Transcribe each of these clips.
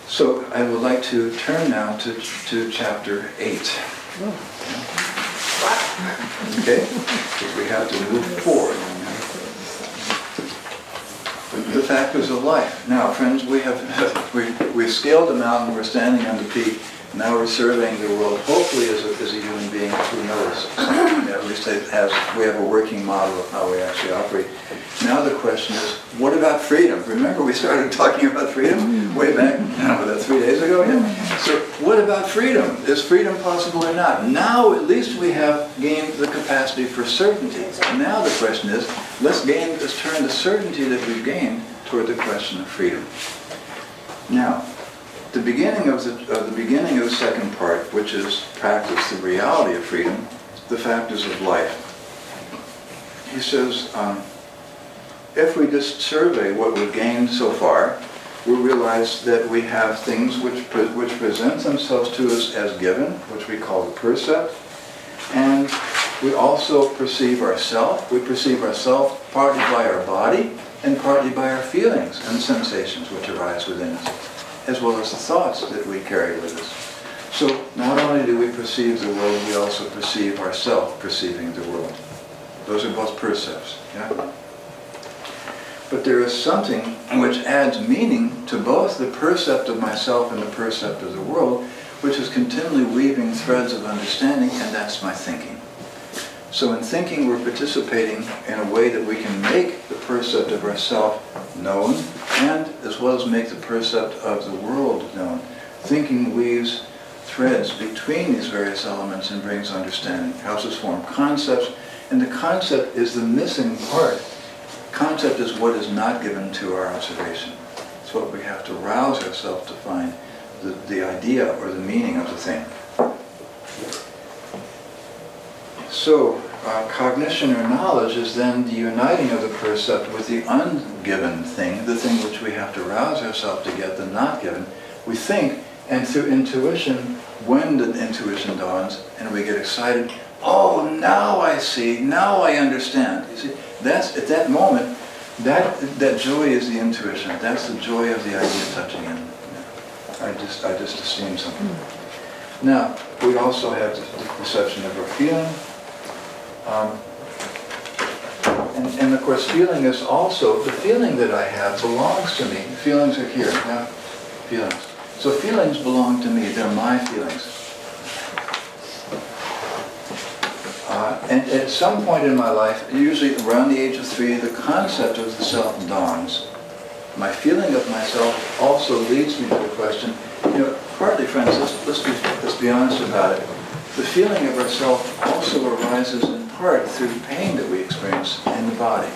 So I would like to turn now to chapter 8. Okay? Because we have to move forward. The factors of life. Now, friends, we scaled the mountain, we're standing on the peak, now we're surveying the world, hopefully as a human being who knows something. At least we have a working model of how we actually operate. Now the question is, what about freedom? Remember we started talking about freedom way back, was that 3 days ago? Yeah? So what about freedom? Is freedom possible or not? Now at least we have gained the capacity for certainty. Now the question is, let's turn the certainty that we've gained toward the question of freedom. Now, the beginning of the second part, which is practice, the reality of freedom, the factors of life. He says, if we just survey what we've gained so far, we realize that we have things which present themselves to us as given, which we call the percept, and we also perceive ourself. We perceive ourself partly by our body and partly by our feelings and sensations which arise within us, as well as the thoughts that we carry with us. So not only do we perceive the world, we also perceive ourselves perceiving the world. Those are both percepts. Yeah? But there is something which adds meaning to both the percept of myself and the percept of the world, which is continually weaving threads of understanding, and that's my thinking. So in thinking, we're participating in a way that we can make the percept of ourself known, and as well as make the percept of the world known. Thinking weaves threads between these various elements and brings understanding, helps us form concepts, and the concept is the missing part. Concept is what is not given to our observation. It's what we have to rouse ourselves to find the idea or the meaning of the thing. So, cognition or knowledge is then the uniting of the percept with the ungiven thing, the thing which we have to rouse ourselves to get, the not given. We think, and through intuition, when the intuition dawns, and we get excited, oh, now I see, now I understand. You see, that's at that moment, that joy is the intuition. That's the joy of the idea touching in. I just esteem something. Now, we also have the perception of our feeling. And of course, feeling is also, the feeling that I have belongs to me. Feelings are here. Yeah? Feelings. So feelings belong to me. They're my feelings. And at some point in my life, usually around the age of 3, the concept of the self dawns. My feeling of myself also leads me to the question, partly, friends, let's be honest about it. The feeling of ourself also arises in part through the pain that we experience in the body.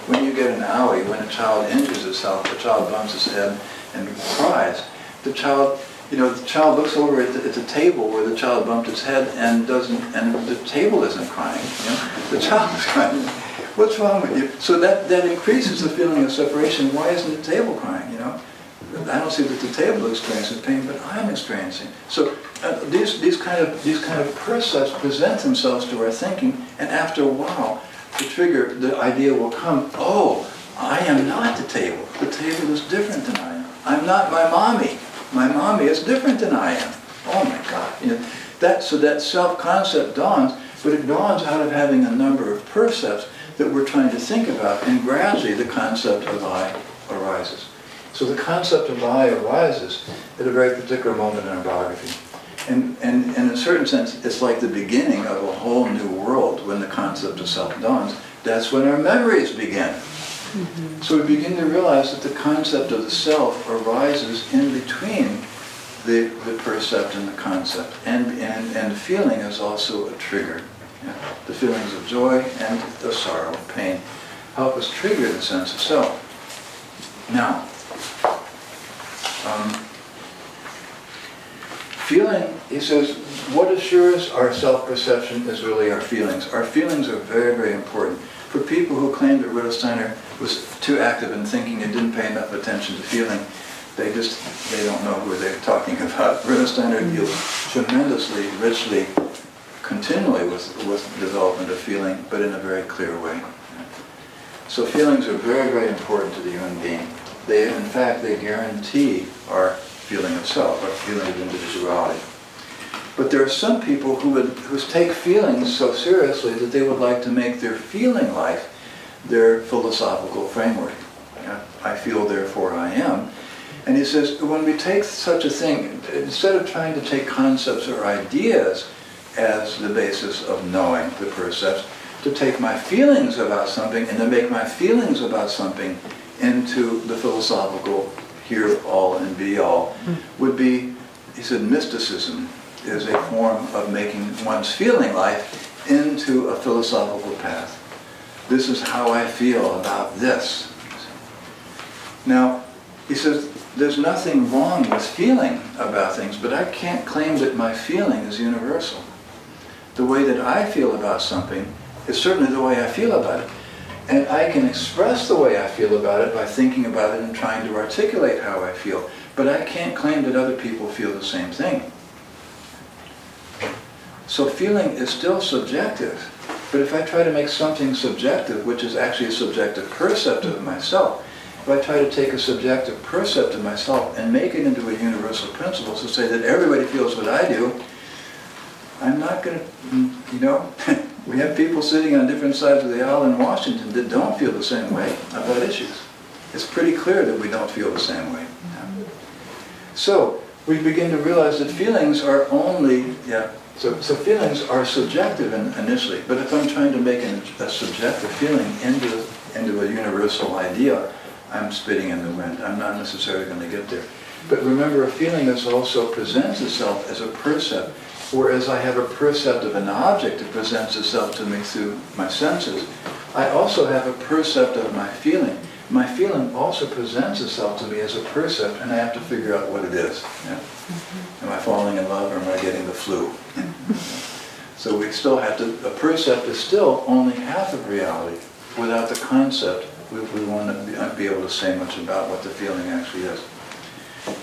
When you get an owie, when a child injures itself, the child bumps its head and cries, the child looks over at the table where the child bumped its head and the table isn't crying. The child is crying. What's wrong with you? So that increases the feeling of separation. Why isn't the table crying? I don't see that the table experiences pain, but I'm experiencing. So these kind of percepts present themselves to our thinking, and after a while, the idea will come. Oh, I am not the table. The table is different than I am. I'm not my mommy. My mommy is different than I am. Oh my God! So that self-concept dawns, but it dawns out of having a number of percepts that we're trying to think about, and gradually the concept of I arises. So the concept of I arises at a very particular moment in our biography. And in a certain sense, it's like the beginning of a whole new world when the concept of self dawns. That's when our memories begin. Mm-hmm. So we begin to realize that the concept of the self arises in between the percept and the concept. And feeling is also a trigger. The feelings of joy and the sorrow, pain, help us trigger the sense of self. Now, feeling, he says, what assures our self-perception is really our feelings. Our feelings are very, very important. For people who claim that Rudolf Steiner was too active in thinking and didn't pay enough attention to feeling, they don't know who they're talking about. Rudolf Steiner deals tremendously, richly, continually with development of feeling, but in a very clear way. So feelings are very, very important to the human being. in fact, they guarantee our feeling of self, our feeling of individuality. But there are some people who take feelings so seriously that they would like to make their feeling life their philosophical framework. I feel, therefore I am. And he says, when we take such a thing, instead of trying to take concepts or ideas as the basis of knowing the percepts, to take my feelings about something and to make my feelings about something into the philosophical here all and be all, would be, he said, mysticism is a form of making one's feeling life into a philosophical path. This is how I feel about this. Now, he says, there's nothing wrong with feeling about things, but I can't claim that my feeling is universal. The way that I feel about something is certainly the way I feel about it. And I can express the way I feel about it by thinking about it and trying to articulate how I feel. But I can't claim that other people feel the same thing. So feeling is still subjective. But if I try to make something subjective, which is actually a subjective percept of myself, if I try to take a subjective percept of myself and make it into a universal principle to say that everybody feels what I do, I'm not going to, we have people sitting on different sides of the aisle in Washington that don't feel the same way about issues. It's pretty clear that we don't feel the same way. So we begin to realize that feelings are only, so feelings are subjective initially, but if I'm trying to make a subjective feeling into a universal idea, I'm spitting in the wind. I'm not necessarily going to get there. But remember, a feeling is also presents itself as a percept, whereas I have a percept of an object that presents itself to me through my senses. I also have a percept of my feeling. My feeling also presents itself to me as a percept, and I have to figure out what it is. Am I falling in love, or am I getting the flu? So we still have to, a percept is still only half of reality. Without the concept, we won't be able to say much about what the feeling actually is.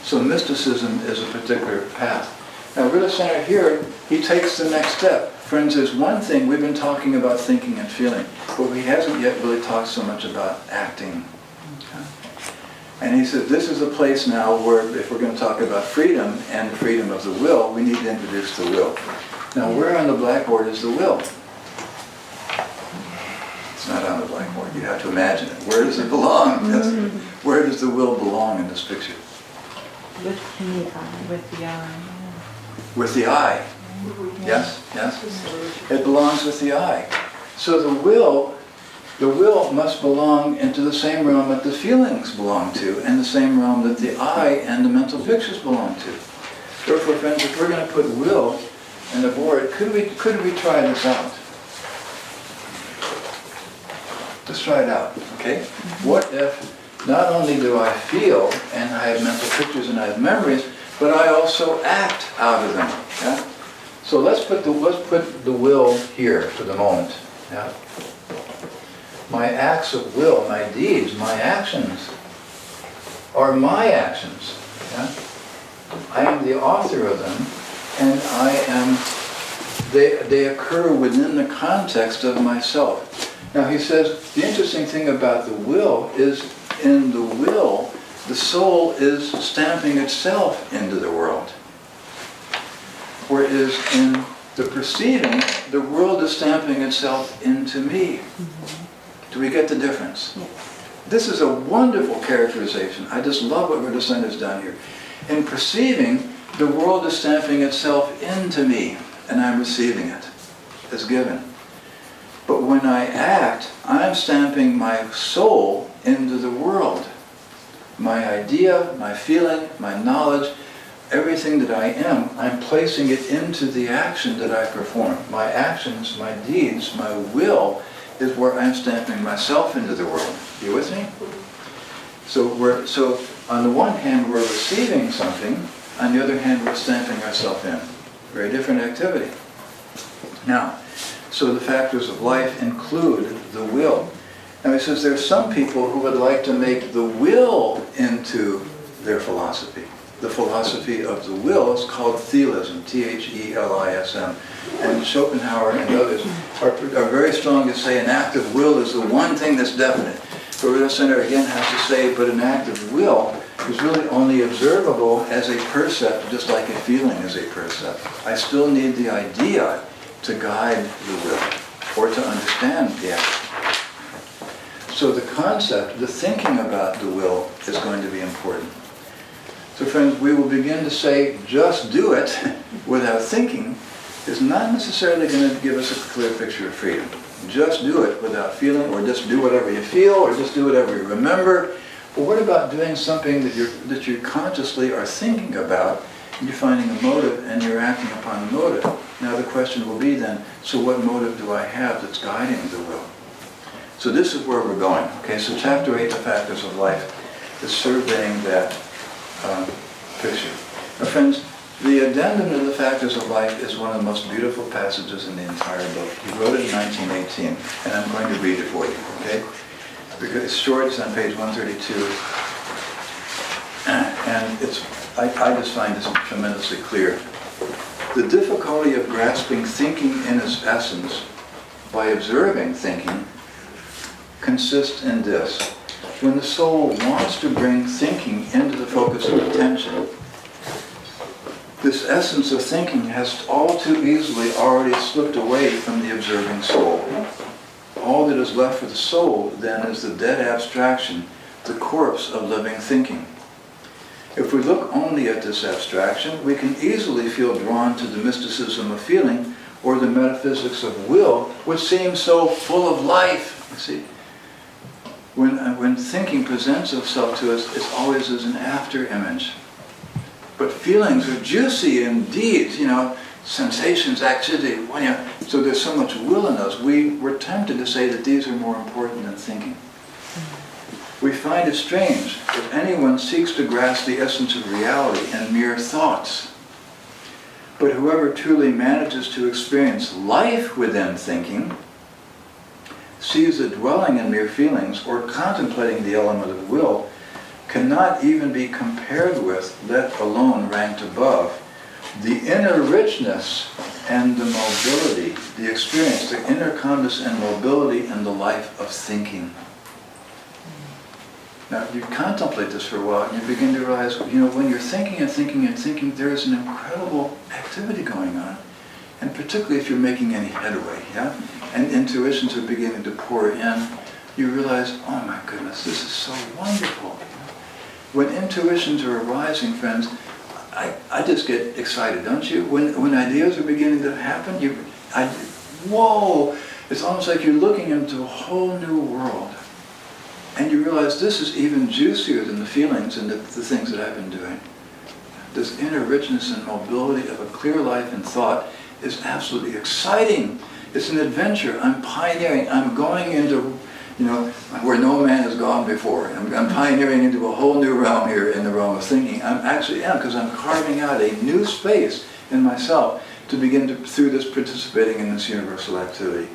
So mysticism is a particular path. Now Rudolf Steiner here, he takes the next step. Friends, there's one thing, we've been talking about thinking and feeling, but he hasn't yet really talked so much about acting. And he said, this is a place now where if we're going to talk about freedom and freedom of the will, we need to introduce the will. Now where on the blackboard is the will? It's not on the blackboard. You have to imagine it. Where does it belong? Where does the will belong in this picture? With the eye. With the eye. With the eye. Yes, yes. It belongs with the eye. So the will must belong into the same realm that the feelings belong to, and the same realm that the eye and the mental pictures belong to. Therefore, friends, if we're going to put will in the board, could we try this out? Let's try it out, okay? What if not only do I feel and I have mental pictures and I have memories, but I also act out of them? Yeah? So let's put the will here for the moment. Yeah? My acts of will, my deeds, my actions are my actions. Yeah? I am the author of them, and they occur within the context of myself. Now he says, the interesting thing about the will is in the will, the soul is stamping itself into the world. Whereas in the perceiving, the world is stamping itself into me. Do we get the difference? This is a wonderful characterization. I just love what Rudolf Steiner has done here. In perceiving, the world is stamping itself into me, and I'm receiving it as given. But when I act, I'm stamping my soul into the world. My idea, my feeling, my knowledge, everything that I am, I'm placing it into the action that I perform. My actions, my deeds, my will is where I'm stamping myself into the world. You with me? So on the one hand, we're receiving something. On the other hand, we're stamping ourselves in. Very different activity. Now, so the factors of life include the will. Now he says there are some people who would like to make the will into their philosophy. The philosophy of the will is called thelism, T-H-E-L-I-S-M. And Schopenhauer and others are very strong to say an act of will is the one thing that's definite. But Rudolf Steiner again has to say, but an act of will is really only observable as a percept, just like a feeling is a percept. I still need the idea to guide the will, or to understand the act. So the concept, the thinking about the will, is going to be important. So friends, we will begin to say, just do it without thinking, is not necessarily going to give us a clear picture of freedom. Just do it without feeling, or just do whatever you feel, or just do whatever you remember. But what about doing something that you consciously are thinking about, and you're finding a motive, and you're acting upon the motive? Now the question will be then, so what motive do I have that's guiding the will? So this is where we're going. Okay, so chapter 8, the factors of life, is surveying that picture. Now friends, the addendum to the factors of life is one of the most beautiful passages in the entire book. He wrote it in 1918, and I'm going to read it for you, okay? Because it's short, it's on page 132, and I just find this tremendously clear. The difficulty of grasping thinking in its essence by observing thinking consists in this. When the soul wants to bring thinking into the focus of attention, this essence of thinking has all too easily already slipped away from the observing soul. All that is left for the soul then is the dead abstraction, the corpse of living thinking. If we look only at this abstraction, we can easily feel drawn to the mysticism of feeling or the metaphysics of will, which seems so full of life. You see, when thinking presents itself to us, it's always as an after image. But feelings are juicy indeed, sensations, activity. So there's so much will in us. We're tempted to say that these are more important than thinking. We find it strange if anyone seeks to grasp the essence of reality in mere thoughts. But whoever truly manages to experience life within thinking sees that dwelling in mere feelings or contemplating the element of will cannot even be compared with, let alone ranked above, the inner richness and the mobility, the experience, the inner calmness and mobility in the life of thinking. Now, you contemplate this for a while, and you begin to realize, when you're thinking and thinking and thinking, there is an incredible activity going on. And particularly if you're making any headway, yeah? And intuitions are beginning to pour in, you realize, oh my goodness, this is so wonderful. When intuitions are arising, friends, I just get excited, don't you? When ideas are beginning to happen, whoa! It's almost like you're looking into a whole new world. And you realize this is even juicier than the feelings and the things that I've been doing. This inner richness and mobility of a clear life and thought is absolutely exciting. It's an adventure. I'm pioneering. I'm going into, where no man has gone before. I'm pioneering into a whole new realm here in the realm of thinking. I'm actually because I'm carving out a new space in myself to begin to, through this participating in this universal activity.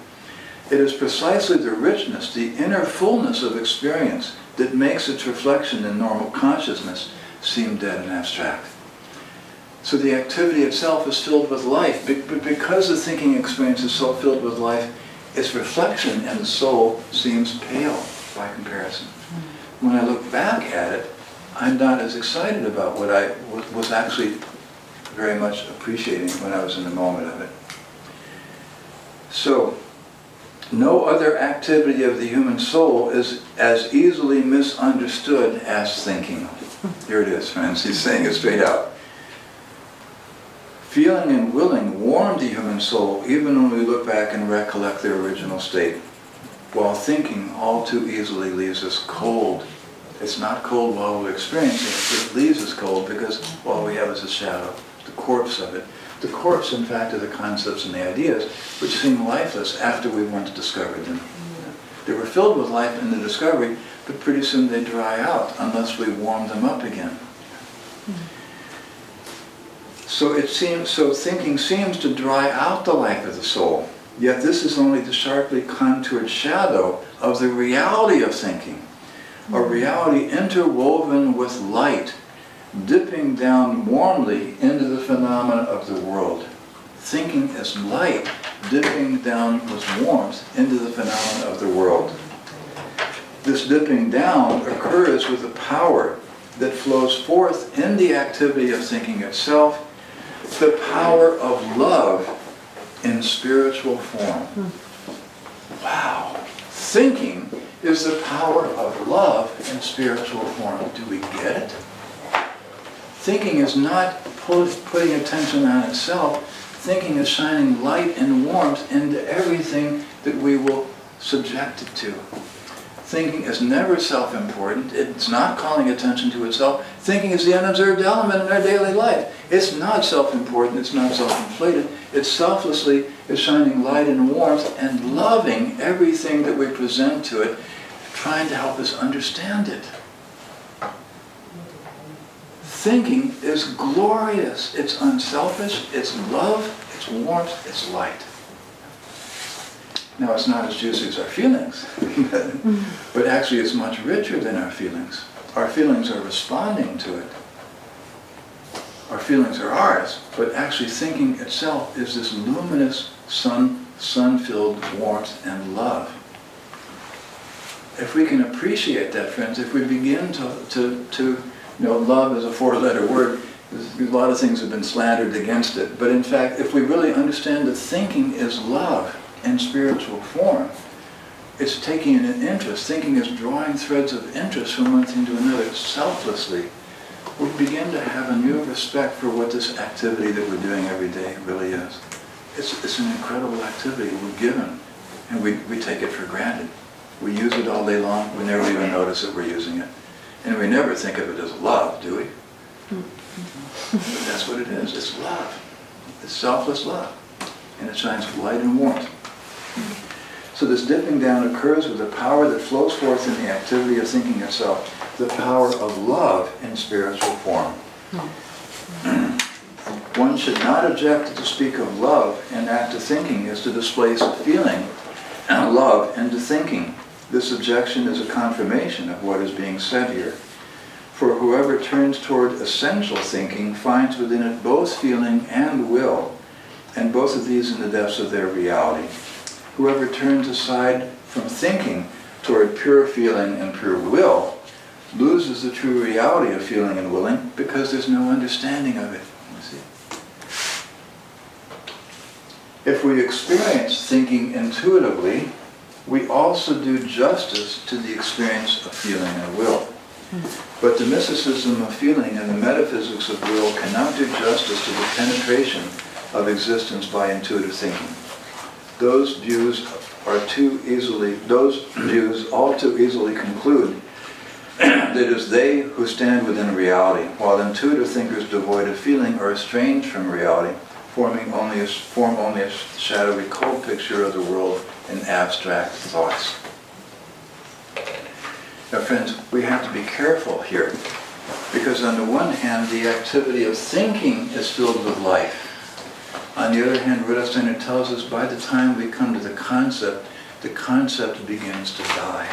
It is precisely the richness, the inner fullness of experience that makes its reflection in normal consciousness seem dead and abstract. So the activity itself is filled with life, but because the thinking experience is so filled with life, its reflection in the soul seems pale by comparison. When I look back at it, I'm not as excited about what I was actually very much appreciating when I was in the moment of it. So, no other activity of the human soul is as easily misunderstood as thinking. Here it is, friends. He's saying it straight out. Feeling and willing warm the human soul even when we look back and recollect their original state, while thinking all too easily leaves us cold. It's not cold while we're experiencing it. It leaves us cold because all we have is a shadow, the corpse of it. The corpse, in fact, are the concepts and the ideas which seem lifeless after we once discovered them. They were filled with life in the discovery, but pretty soon they dry out unless we warm them up again. So thinking seems to dry out the life of the soul, yet this is only the sharply contoured shadow of the reality of thinking, a reality interwoven with light, dipping down warmly into the phenomena of the world. Thinking is light, dipping down with warmth into the phenomena of the world. This dipping down occurs with the power that flows forth in the activity of thinking itself, the power of love in spiritual form. Wow. Thinking is the power of love in spiritual form. Do we get it? Thinking is not putting attention on itself. Thinking is shining light and warmth into everything that we will subject it to. Thinking is never self-important. It's not calling attention to itself. Thinking is the unobserved element in our daily life. It's not self-important. It's not self-inflated. It's selflessly is shining light and warmth and loving everything that we present to it, trying to help us understand it. Thinking is glorious. It's unselfish. It's love. It's warmth. It's light. Now, it's not as juicy as our feelings, but actually it's much richer than our feelings. Our feelings are responding to it. Our feelings are ours, but actually thinking itself is this luminous, sun-filled warmth and love. If we can appreciate that, friends, if we begin to love is a four-letter word. A lot of things have been slandered against it, but in fact, if we really understand that thinking is love in spiritual form, it's taking an interest. Thinking is drawing threads of interest from one thing to another selflessly. We begin to have a new respect for what this activity that we're doing every day really is. It's an incredible activity we're given, and we take it for granted. We use it all day long. We never even notice that we're using it. And we never think of it as love, do we? But that's what it is. It's love. It's selfless love. And it shines light and warmth. So this dipping down occurs with the power that flows forth in the activity of thinking itself, the power of love in spiritual form. One should not object to speak of love and act of thinking as to displace feeling love into thinking. This objection is a confirmation of what is being said here. For whoever turns toward essential thinking finds within it both feeling and will, and both of these in the depths of their reality. Whoever turns aside from thinking toward pure feeling and pure will loses the true reality of feeling and willing because there's no understanding of it. You see? If we experience thinking intuitively, we also do justice to the experience of feeling and will. But the mysticism of feeling and the metaphysics of will cannot do justice to the penetration of existence by intuitive thinking. Those views all too easily conclude that it is they who stand within reality, while intuitive thinkers devoid of feeling are estranged from reality, form only a shadowy cold picture of the world in abstract thoughts. Now friends, we have to be careful here, because on the one hand, the activity of thinking is filled with life. On the other hand, Rudolf Steiner tells us by the time we come to the concept begins to die.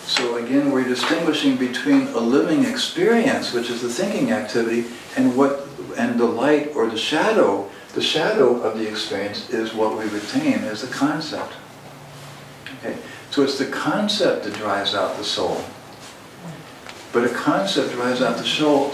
So again, we're distinguishing between a living experience, which is the thinking activity, and the light or the shadow. The shadow of the experience is what we retain as the concept. Okay? So it's the concept that drives out the soul. But a concept drives out the soul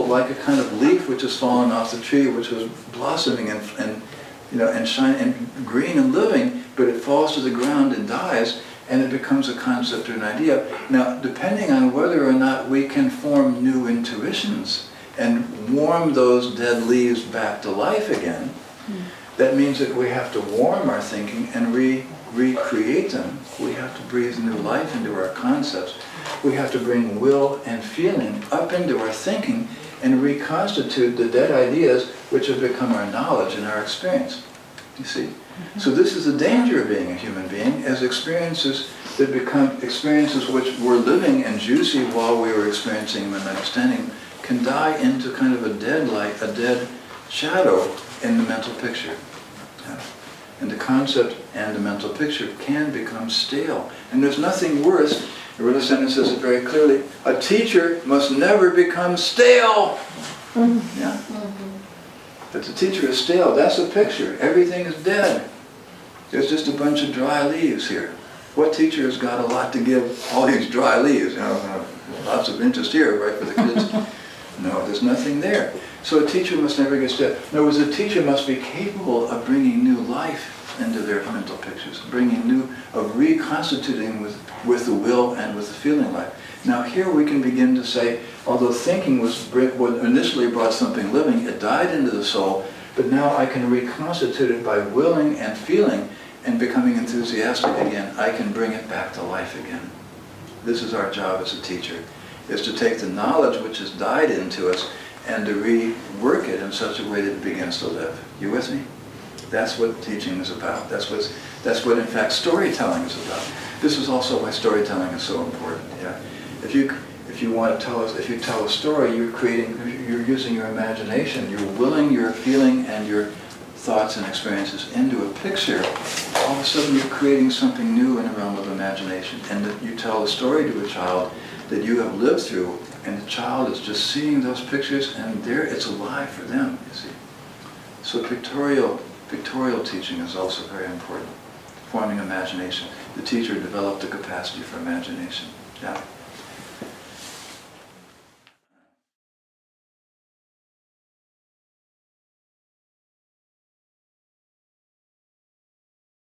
like a kind of leaf which has fallen off the tree, which was blossoming and shine and green and living, but it falls to the ground and dies, and it becomes a concept or an idea. Now, depending on whether or not we can form new intuitions and warm those dead leaves back to life again, that means that we have to warm our thinking and recreate them. We have to breathe new life into our concepts. We have to bring will and feeling up into our thinking and reconstitute the dead ideas which have become our knowledge and our experience. You see? So this is the danger of being a human being, as experiences that become experiences which were living and juicy while we were experiencing them and understanding can die into kind of a dead light, a dead shadow in the mental picture. Yeah. And the concept and the mental picture can become stale. And there's nothing worse, Rudolf Steiner says it very clearly, a teacher must never become stale. Yeah? That the teacher is stale, that's a picture. Everything is dead. There's just a bunch of dry leaves here. What teacher has got a lot to give all these dry leaves? You know, lots of interest here, right, for the kids. No, there's nothing there. So a teacher must never get stuck. In other words, a teacher must be capable of bringing new life into their mental pictures, of reconstituting with the will and with the feeling life. Now here we can begin to say, although thinking what initially brought something living, it died into the soul, but now I can reconstitute it by willing and feeling and becoming enthusiastic again. I can bring it back to life again. This is our job as a teacher, is to take the knowledge which has died into us and to rework it in such a way that it begins to live. You with me? That's what teaching is about. That's what in fact storytelling is about. This is also why storytelling is so important. Yeah. If you want to if you tell a story, you're using your imagination. You're willing your feeling and your thoughts and experiences into a picture. All of a sudden you're creating something new in the realm of imagination. And that you tell a story to a child that you have lived through, and the child is just seeing those pictures, and there it's alive for them, you see. So pictorial teaching is also very important. Forming imagination. The teacher developed the capacity for imagination. Yeah.